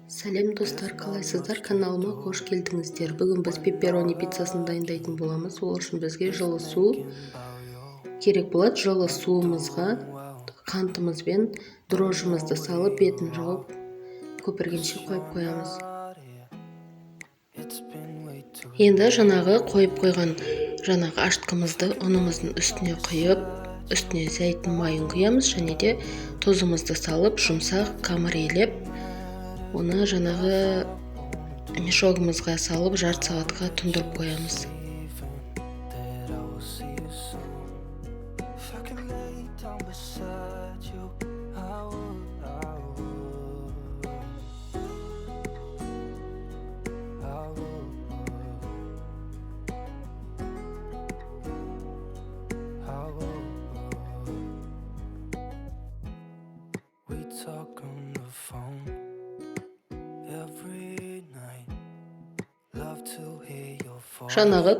Сәлем достар, қалайсыздар? Каналыма қош келдіңіздер. Бүгін біз пепперони пиццасын дайындайтын боламыз. Ол үшін бізге жылы су керек болады. Жылы суымызға қантымыз бен дрожжымызды салып, бетін жауып, көпіргенше қойып қоямыз. Енді қойып қойған ашытқымызды ұнымыздың үстіне құйып, үстіне зәйтүн майын құямыз, және де тұзымызды салып, жұмсақ қамыр елеп, оны мешогымызға салып, жарты сағатқа тұндырып қоямыз.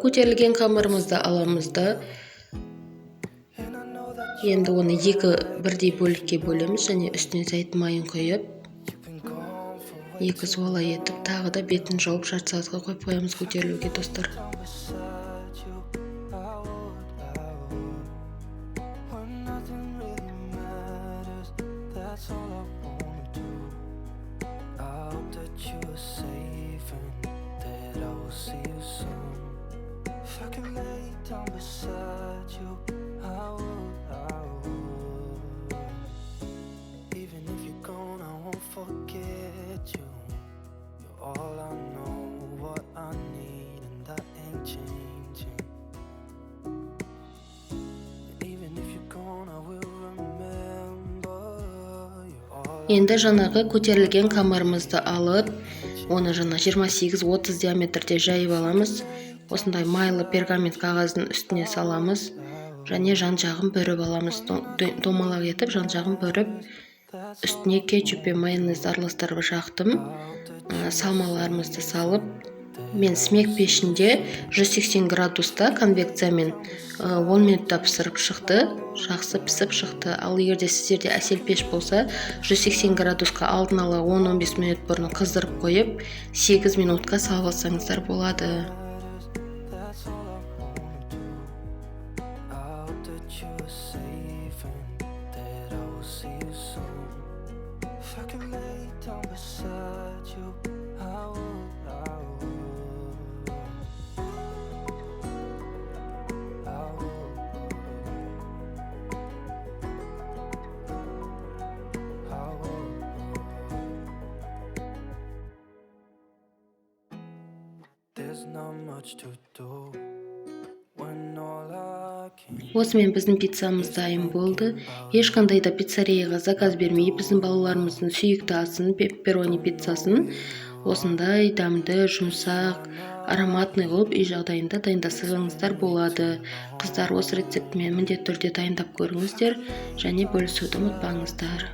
Көтерілген қамырымызды аламыз да, енді оны бірдей бөлікке бөлеміз, және үстіне зәйтүн майын құйып, суалай етіп, тағы да бетін жауып, жарты сағатқа қойып қоямыз көтерілуге, достар. Енді көтерілген қамырымызды алып, оны 28-30 диаметрде жайып аламыз. Осындай майлы пергамент қағаздың үстіне саламыз, және жан-жағын бөріп аламыз. Домалақ етіп, жан-жағын бөріп, үстіне кетчуп пен майонезді араластырып жақтым. Салмаларымызды салып, мен смек пешінде 180 градуста конвекциямен 10 минутта пісіріп шықты, жақсы пісіп шықты. Ал егерде сіздерде әсел пеш болса, 180 градусқа алдын ала 10-15 минут бұрын қыздырып қойып, 8 минутқа салып алсаңыздар болады. Осымен біздің пиццамыз дайын болды. Ешқандай да пиццерияға заказ бермей, біздің балаларымыздың сүйікті асын, пепперони пиццасын осындай дәмді, жұмсақ, ароматный қылып үй жағдайында дайындасаңыздар болады. Қыздар, осы рецептімен міндетті түрде дайындап көріңіздер, және бөлісуді ұмытпаңыздар.